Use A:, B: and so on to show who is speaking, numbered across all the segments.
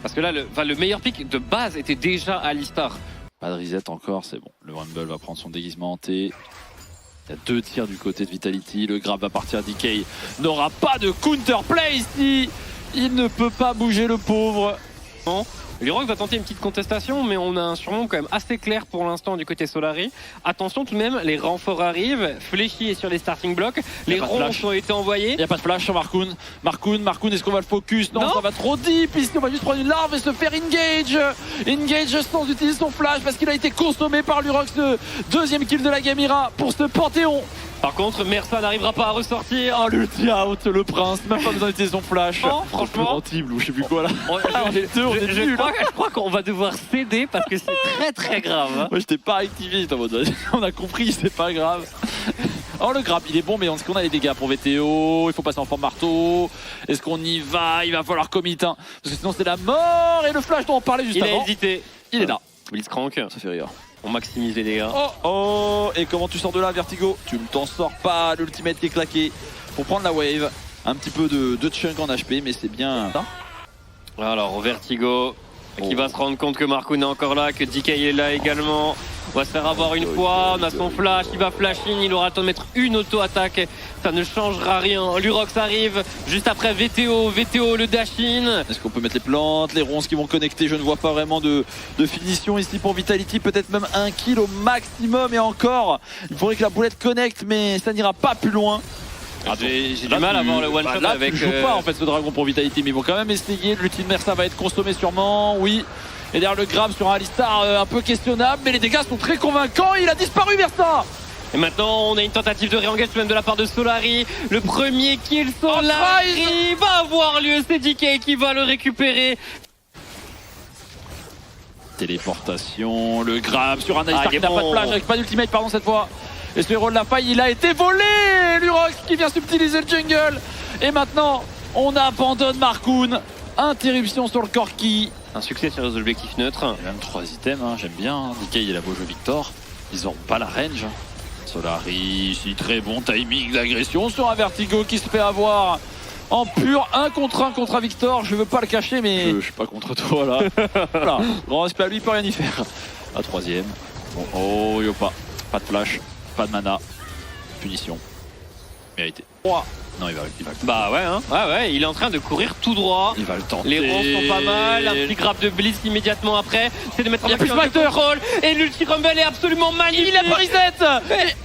A: Parce que là, le meilleur pick de base était déjà Alistar.
B: Pas de reset encore, c'est bon. Le Rumble va prendre son déguisement hanté. Il y a 2 tirs du côté de Vitality. Le grab va partir à DK. N'aura pas de counterplay ici. Il ne peut pas bouger le pauvre.
A: Bon. Lurox va tenter une petite contestation, mais on a un surnom quand même assez clair pour l'instant du côté Solari. Attention tout de même, les renforts arrivent. Fléchi est sur les starting blocks. Les ronces ont été envoyés.
B: Il n'y a pas de flash sur Markoon. Markoon, est-ce qu'on va le focus? Non, ça va trop deep. Ici, on va juste prendre une larve et se faire engage. Engage sans utiliser son flash parce qu'il a été consommé par Lurox. Le 2e kill de la Gamira pour ce Panthéon.
A: Par contre, Mersa n'arrivera pas à ressortir.
B: Oh, l'ulti out, le prince, même pas besoin d'utiliser son flash.
A: Oh, franchement,
B: ou je sais plus quoi là.
A: Je crois qu'on va devoir céder parce que c'est très très grave. Hein.
B: Moi, je t'ai pas activé, en mode, on a compris, c'est pas grave. Oh, le grab, il est bon, mais est-ce qu'on a les dégâts pour VTO? Il faut passer en forme marteau. Est-ce qu'on y va? Il va falloir commit, hein, parce que sinon c'est la mort. Et le flash dont on parlait juste avant.
A: Il a hésité.
B: Il est là.
A: Blitzcrank.
B: Ça fait rire.
A: On maximise les dégâts.
B: Oh, et comment tu sors de là, Vertigo? Tu ne t'en sors pas, l'ultimate qui est claqué. Pour prendre la wave, un petit peu de chunk en HP, mais c'est bien.
A: Alors, Vertigo qui va se rendre compte que Markoon est encore là, que DK est là également. On va se faire avoir une fois, on a son flash, il va flash in, il aura le temps de mettre une auto-attaque, ça ne changera rien. Lurox arrive juste après VTO le dash in.
B: Est-ce qu'on peut mettre les plantes, les ronces qui vont connecter? Je ne vois pas vraiment de finition ici pour Vitality, peut-être même 1 kill au maximum et encore. Il faudrait que la boulette connecte, mais ça n'ira pas plus loin.
A: J'ai du mal à voir le one shot avec.
B: Tu joues pas en fait ce dragon pour Vitality, mais ils vont quand même essayer. L'ultime Mersa va être consommé sûrement, oui. Et derrière le grab sur un Alistar un peu questionnable, mais les dégâts sont très convaincants. Il a disparu Mersa.
A: Et maintenant on a une tentative de re-engagement de la part de Solari. Le premier kill Solari va avoir lieu, c'est DK qui va le récupérer.
B: Téléportation, le grab sur un Alistar qui n'a pas de flash, avec pas d'ultimate pardon cette fois. Et ce héros de la faille, il a été volé. Lurox qui vient subtiliser le jungle. Et maintenant, on abandonne Markoon. Interruption sur le Corki.
A: Un succès sur les objectifs neutres.
B: Il y a même 3 items, hein, j'aime bien. Hein. DK, il a beau jeu Victor. Ils n'auront pas la range. Solari, ici, très bon timing d'agression sur un Vertigo qui se fait avoir en pur 1 contre 1 contre un Victor. Je veux pas le cacher, mais je suis pas contre toi là. Voilà. Grand respect à lui, il peut rien y faire. La 3ème. Bon, oh, yo pas. Pas de flash. Pas de mana. Punition. Mérité. 3. Non, il va.
A: Bah ouais, hein. Ouais, il est en train de courir tout droit.
B: Il va le tenter.
A: Les ronces sont pas mal. Un petit grab de Blitz immédiatement après. C'est de mettre
B: en plus
A: contrôle. Et l'ulti Rumble est absolument magnifique.
B: Il a pas reset.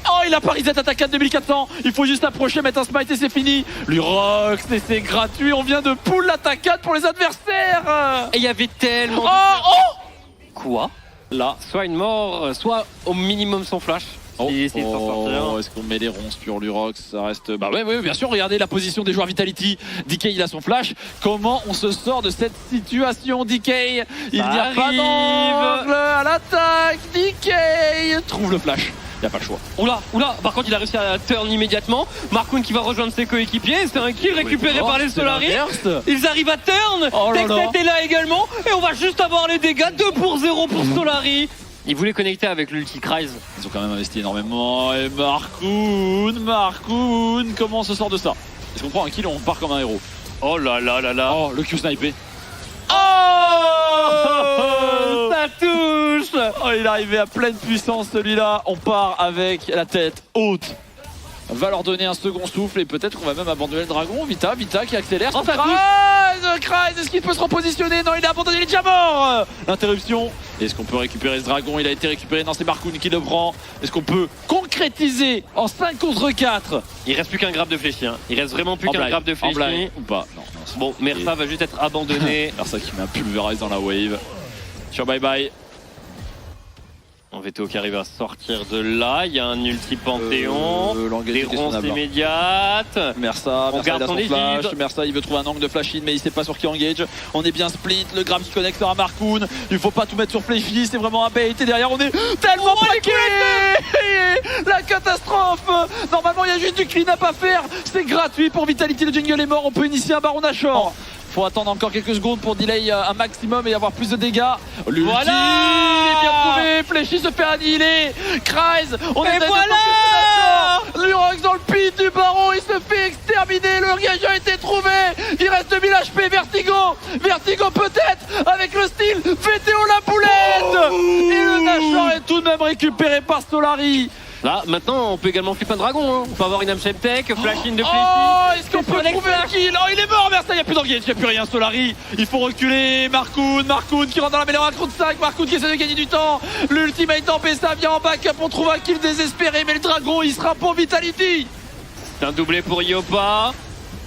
B: Oh, il a pas reset. Attaque 4 2400. Il faut juste approcher, mettre un smite et c'est fini. Lurox, et c'est gratuit. On vient de pull l'attaque 4 pour les adversaires.
A: Et il y avait tellement. Quoi? Là, soit une mort, soit au minimum son flash.
B: Est-ce qu'on met les ronces sur Lurox? Ça reste. Bah ouais, bien sûr. Regardez la position des joueurs Vitality. DK, il a son flash. Comment on se sort de cette situation, DK? Il n'y a pas d'angle à l'attaque. DK trouve le flash. Il n'y a pas le choix.
A: Oula, par contre il a réussi à turn immédiatement. Markoon qui va rejoindre ses coéquipiers. C'est un kill récupéré par les Solari. Ils arrivent à turn. Texet est là également. Et on va juste avoir les dégâts. 2-0 pour Solari. Il voulait connecter avec l'ulti Cries.
B: Ils ont quand même investi énormément. Et Markoon, comment on se sort de ça? Est-ce qu'on prend un kill ou on part comme un héros?
A: Oh là là là là.
B: Oh, le Q snipé.
A: Oh, ça touche.
B: Oh, il est arrivé à pleine puissance celui-là. On part avec la tête haute. Va leur donner un second souffle et peut-être qu'on va même abandonner le dragon. Vita qui accélère.
A: Oh,
B: Cries, est-ce qu'il peut se repositionner? Non, il a abandonné, il est déjà mort. L'interruption. Est-ce qu'on peut récupérer ce dragon? Il a été récupéré. Non, c'est Markoon qui le prend. Est-ce qu'on peut concrétiser en 5 contre 4?
A: Il reste plus qu'un grab de fléchi. Hein. Il reste vraiment plus qu'un grab de fléchi.
B: Ou pas? Non,
A: bon, Mersa va juste être abandonné.
B: Mersa qui met un pulvérise dans la wave. Sur bye.
A: En VTO qui arrive à sortir de là, il y a un ulti Panthéon, des ronces immédiates.
B: Mersa il a son flash. Mersa il veut trouver un angle de flash in mais il sait pas sur qui engage. On est bien split, le grab qui connecte à Markoon. Il faut pas tout mettre sur fléchi, c'est vraiment un bait. Et derrière on est tellement plaqué. La catastrophe. Normalement il y a juste du clean up à faire. C'est gratuit pour Vitality, le jungle est mort. On peut initier un Baron Nashor. Faut attendre encore quelques secondes pour delay un maximum et avoir plus de dégâts.
A: Voilà,
B: il est bien trouvé. Fléchi se fait annihiler. Cries, on est
A: voilà.
B: Lurox dans le pit du baron, il se fait exterminer. Le gage a été trouvé. Il reste 2000 HP. Vertigo peut-être récupérés par Solari.
A: Là, maintenant, on peut également flipper un dragon. Hein. On peut avoir une Amshep Tech, flash in de Fléchi.
B: Oh, est-ce qu'on peut trouver un kill? Oh, il est mort, Versa, il n'y a plus d'engage, il n'y a plus rien, Solari. Il faut reculer. Markoun qui rentre dans la mêlée à contre 5. Markoun qui essaie de gagner du temps. L'ultimate d'Ampesa vient en backup. On trouve un kill désespéré, mais le dragon, il sera pour Vitality.
A: C'est un doublé pour Iopa.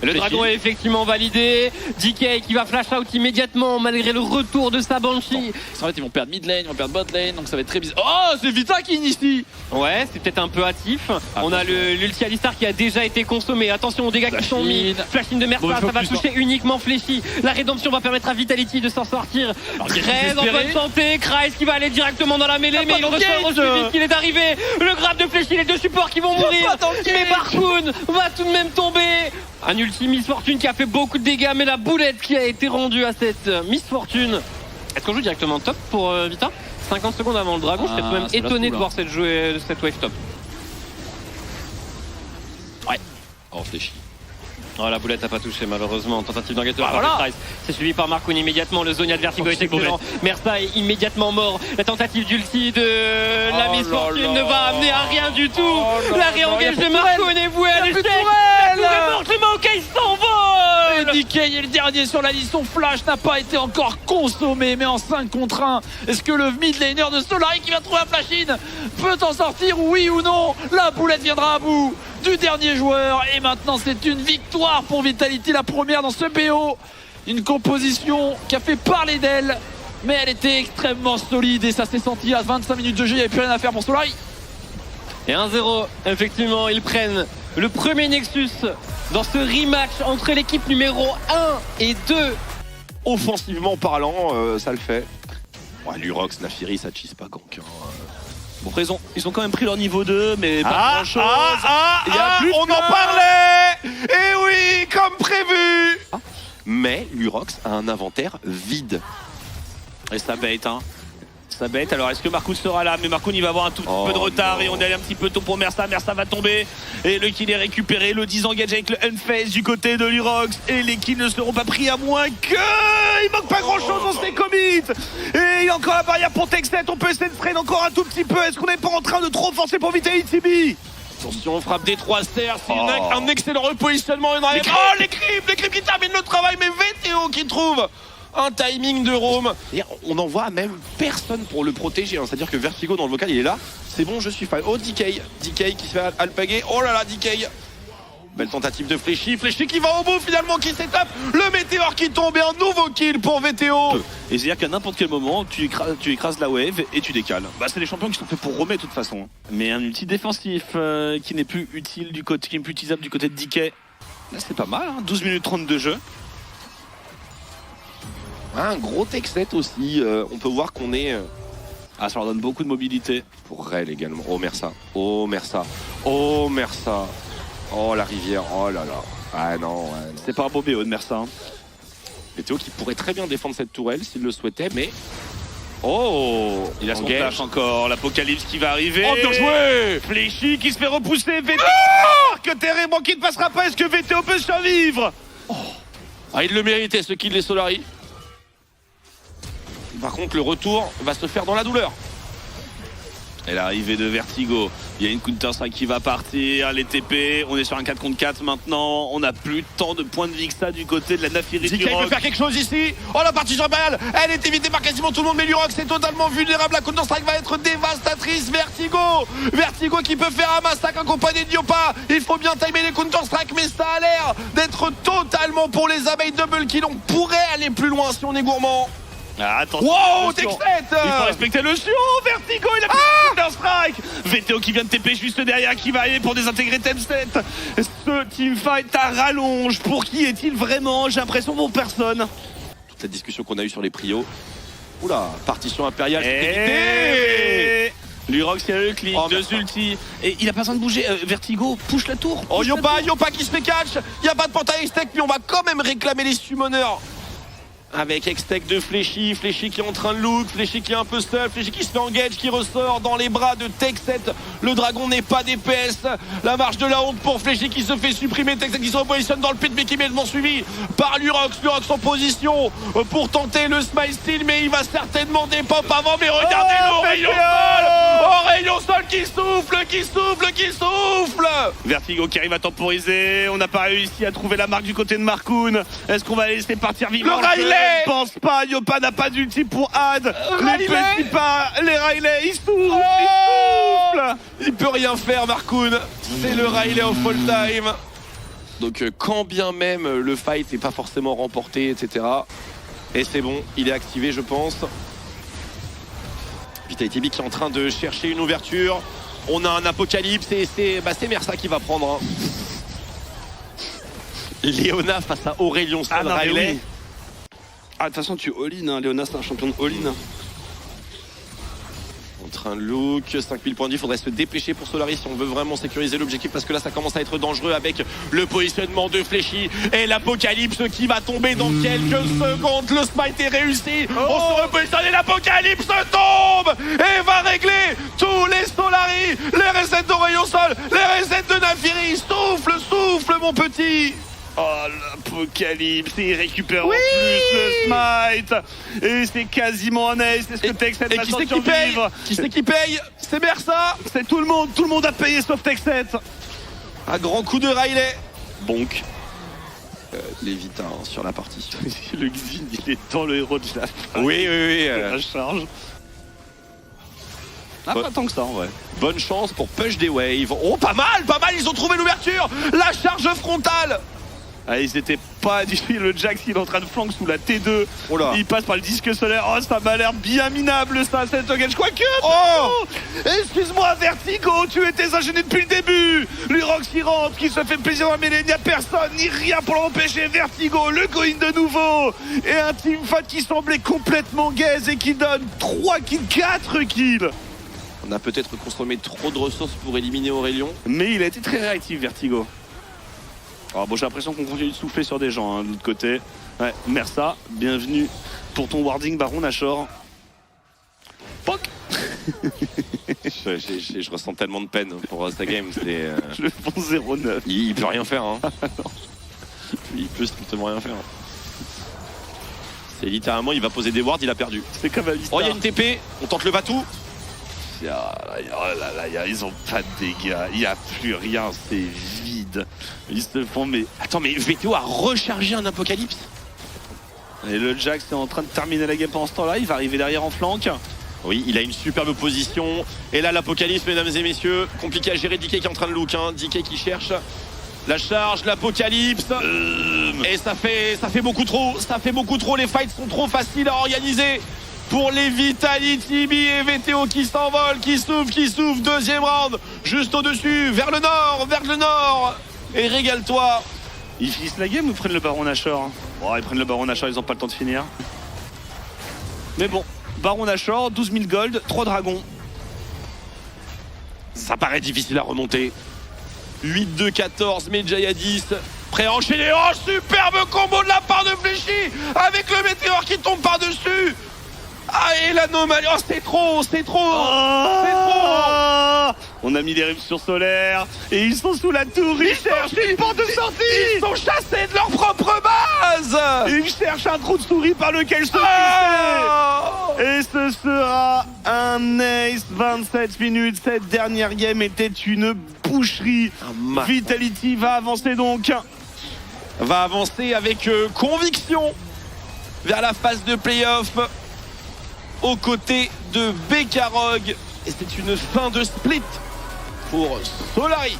A: Le dragon est effectivement validé. DK qui va flash out immédiatement malgré le retour de sa Banshee.
B: En fait, ils vont perdre mid lane, ils vont perdre bot lane, donc ça va être très bizarre. Oh, c'est Vita qui initie.
A: Ouais, c'est peut-être un peu hâtif. On a l'ulti Alistar qui a déjà été consommé. Attention aux dégâts qui sont mis. Flash in de Mersa, ça va toucher uniquement Fléchi. La rédemption va permettre à Vitality de s'en sortir. Très en bonne santé. Kreis qui va aller directement dans la mêlée, mais il ressort aussi vite qu'il est arrivé. Le grab de Fléchi, les deux supports qui vont mourir. Mais Barkoun va tout de même tomber. Un ulti Miss Fortune qui a fait beaucoup de dégâts, mais la boulette qui a été rendue à cette Miss Fortune. Est-ce qu'on joue directement top pour Vita? 50 secondes avant le dragon, je serais tout de même étonné de voir cette wave top.
B: Ouais. Oh, Fléchi.
A: Oh, la boulette n'a pas touché malheureusement. Tentative d'enguette de Price. C'est suivi par Markoun immédiatement. Le Zonia de Vertigo est excellent. Mersa est immédiatement mort. La tentative d'ulti de la Miss Fortune ne va amener à rien du tout. La réengage de Markoun est vouée à l'échec. Le Maokai s'envole.
B: DK est le dernier sur la liste. Son flash n'a pas été encore consommé, mais en 5 contre 1. Est-ce que le mid laner de Solari qui va trouver un flash-in peut en sortir, oui ou non? La boulette viendra à bout du dernier joueur. Et maintenant, c'est une victoire pour Vitality, la première dans ce BO. Une composition qui a fait parler d'elle, mais elle était extrêmement solide et ça s'est senti à 25 minutes de jeu. Il n'y avait plus rien à faire pour Solari.
A: Et 1-0, effectivement, ils prennent le premier Nexus dans ce rematch entre l'équipe numéro 1 et 2.
C: Offensivement parlant, ça le fait. Ouais, Lurox, Naafiri, ça cheese pas gank.
D: Bon, ils ont quand même pris leur niveau 2, mais pas grand chose.
C: On en parlait. Et oui, comme prévu. Mais Lurox a un inventaire vide.
D: Et ça bait, hein. Ça bête. Alors est-ce que Markoun sera là? Mais Markoun il va avoir un tout petit peu de retard et on est allé un petit peu tôt pour Mersa. Mersa va tomber et le kill est récupéré. Le disengage avec le unface du côté de Lurox et les kills ne seront pas pris à moins que... Il manque pas grand chose, on se fait commit. Et il y a encore la barrière pour Tech7. On peut essayer de freiner encore un tout petit peu. Est-ce qu'on n'est pas en train de trop forcer pour Vitality B? Attention, frappe des 3 stairs, c'est un excellent repositionnement. Les creeps qui terminent le travail, mais VTO qui trouve un timing de roam.
C: On n'en voit même personne pour le protéger. C'est-à-dire que Vertigo dans le vocal, il est là. C'est bon, je suis fan. Oh, DK qui se fait alpaguer. Oh là là, DK. Belle tentative de Fléchi. Fléchi qui va au bout finalement, qui s'étape. Le météore qui tombe et un nouveau kill pour VTO.
D: Et c'est-à-dire qu'à n'importe quel moment, tu écrases la wave et tu décales. Bah, c'est les champions qui sont faits pour remettre de toute façon. Mais un ulti défensif qui n'est plus utile du côté, qui n'est plus utilisable du côté de DK. Là, c'est pas mal, hein. 12 minutes 30 de jeu.
C: Un gros Tech7 aussi. On peut voir qu'on est...
D: ça leur donne beaucoup de mobilité.
C: Pour Rel également. Oh, Mersa. Oh, Mersa. Oh, Mersa. Oh, la rivière. Oh là là. Ah non. Ouais, non.
D: C'est pas un beau BO de Mersa.
C: VTO qui pourrait très bien défendre cette tourelle s'il le souhaitait, mais... Oh,
D: il a son flash encore. L'Apocalypse qui va arriver.
C: Oh, bien joué.
D: Fléchi qui se fait repousser. VTO que terrible qui ne passera pas. Est-ce que VTO peut survivre?
C: Ah, il le méritait, ce kill des Solari. Par contre, le retour va se faire dans la douleur.
D: Et l'arrivée de Vertigo. Il y a une Counter-Strike qui va partir. Les TP. On est sur un 4 contre 4 maintenant. On n'a plus tant de points de vie que ça du côté de la Naafiri.
C: DK peut faire quelque chose ici. Oh, la partition impériale. Elle est évitée par quasiment tout le monde. Mais Lurox est totalement vulnérable. La Counter-Strike va être dévastatrice. Vertigo qui peut faire un massacre accompagné de Iopa. Il faut bien timer les Counter-Strike. Mais ça a l'air d'être totalement pour les abeilles double kill. On pourrait aller plus loin si on est gourmand.
D: Attention,
C: wow,
D: Tech7. Il faut respecter le show. Vertigo, il a fait Counter-Strike. VTO qui vient de TP juste derrière, qui va aller pour désintégrer Tech7. Ce teamfight à rallonge. Pour qui est-il vraiment? J'ai l'impression pour personne.
C: Toute cette discussion qu'on a eue sur les prios. Oula, partition impériale.
D: Lurox qui a le clic, deux ultis. Et il a pas besoin de bouger. Vertigo, push la tour.
C: Oh, Iopa qui se fait catch. Il n'y a pas de portail extec, mais on va quand même réclamer les summoners. avec Hextech de Fléchy, Fléchy qui est en train de look, Fléchy qui est un peu seul, Fléchy qui se fait engage, qui ressort dans les bras de Tech7. Le dragon n'est pas DPS. La marche de la honte pour Fléchy qui se fait supprimer, Tech7 qui se repositionne dans le pit mais qui est bêtement suivi par Lurox. Lurox en position pour tenter le smile steal, mais il va certainement des pop avant. Mais regardez l'Aurélien Sol, Aurélien Sol qui souffle, qui souffle, qui souffle.
D: Vertigo qui arrive à temporiser. On n'a pas réussi à trouver la marque du côté de Markoun. Est-ce qu'on va laisser partir vivant
C: Le Riley?
D: Je pense pas. Yopa n'a pas d'ulti pour Ad. Les petits pas, les Riley, ils soufflent, ils soufflent.
C: Il peut rien faire, Markoun. C'est le Riley of all time. Donc quand bien même le fight n'est pas forcément remporté, etc. Et c'est bon, il est activé, je pense. Vitality B qui est en train de chercher une ouverture. On a un apocalypse et c'est Mersa qui va prendre. Léona face à Aurélien Sol, Riley.
D: Oui. Ah, de toute façon, tu all-in, hein. Léona, c'est un champion de all-in.
C: En train de look, 5000 points de vie, il faudrait se dépêcher pour Solaris si on veut vraiment sécuriser l'objectif parce que là ça commence à être dangereux avec le positionnement de Fléchy et l'apocalypse qui va tomber dans quelques secondes. Le smite est réussi, on se repositionne et l'apocalypse tombe et va régler tous les Solaris, les resets d'Aurélien Sol, les resets de Nafiri. Souffle, souffle mon petit.
D: Oh, l'apocalypse, il récupère en plus le smite. Et c'est quasiment un ace. Est-ce que Tech7 va s'en survivre?
C: Qui c'est qui paye? C'est Mersa.
D: C'est tout le monde a payé sauf Tech7.
C: Un grand coup de Riley.
D: Bonk.
C: Lévita sur la partie.
D: Le Xin, il est dans le héros de la fin.
C: Oui.
D: De la charge. Ah, pas tant que ça en vrai.
C: Bonne chance pour push des waves. Oh, pas mal, ils ont trouvé l'ouverture. La charge frontale.
D: Ah, ils étaient pas dit le Jax il est en train de flank sous la T2.
C: Oh là.
D: Il passe par le disque solaire. Oh, ça m'a l'air bien minable ça, cette engage. Quoique.
C: Oh,
D: excuse-moi Vertigo, tu étais un gêné depuis le début. Lurox qui rentre, qui se fait plaisir dans la mêlée. Il n'y a personne ni rien pour l'empêcher. Vertigo, le going de nouveau. Et un teamfight qui semblait complètement gaze et qui donne 3 kills, 4 kills.
C: on a peut-être consommé trop de ressources pour éliminer Aurélien.
D: Mais il a été très réactif, Vertigo. Alors bon, j'ai l'impression qu'on continue de souffler sur des gens, hein, de l'autre côté. Ouais, Mersa, bienvenue pour ton warding Baron Nashor. Poc.
C: Je ressens tellement de peine pour sa game.
D: Le bon 0-9.
C: Il peut rien faire. Hein. Il peut strictement rien faire. C'est littéralement, il va poser des wards, il a perdu.
D: C'est comme Alistar.
C: Oh, il y a une TP, on tente le Vatou.
D: Oh là là, ils ont pas de dégâts, il n'y a plus rien, c'est vide. Ils se font mais...
C: Attends, mais VTO a rechargé un apocalypse.
D: Et le Jax est en train de terminer la game pendant ce temps-là, il va arriver derrière en flank.
C: Oui, il a une superbe position. Et là, l'apocalypse, mesdames et messieurs, compliqué à gérer. DK qui est en train de look, hein. DK qui cherche la charge, l'apocalypse. Et ça fait beaucoup trop. Ça fait beaucoup trop. Les fights sont trop faciles à organiser pour les Vitality B et VTO qui s'envolent, qui souffrent. Deuxième round, juste au-dessus, vers le nord. Et régale-toi.
D: Ils finissent la game ou prennent le Baron Nashor? Bon, ils prennent le Baron Nashor, ils n'ont pas le temps de finir. Mais bon, Baron Nashor, 12 000 gold, 3 dragons.
C: Ça paraît difficile à remonter. 8-2-14, Medjay à 10. Prêt à enchaîner. Oh, superbe combo de la part de Fléchy avec le météore qui tombe par-dessus. Ah, et l'anomalie. Oh, c'est trop. C'est trop.
D: On a mis des ruptures solaires et ils sont sous la tour. Ils cherchent une porte de sortie.
C: Ils sont chassés de leur propre base.
D: Ils cherchent un trou de souris par lequel se glisser. Et ce sera un ace. 27 minutes. Cette dernière game était une boucherie. Vitality va avancer donc.
C: Va avancer avec conviction vers la phase de playoff aux côtés de Bekarog. Et c'est une fin de split pour Solari.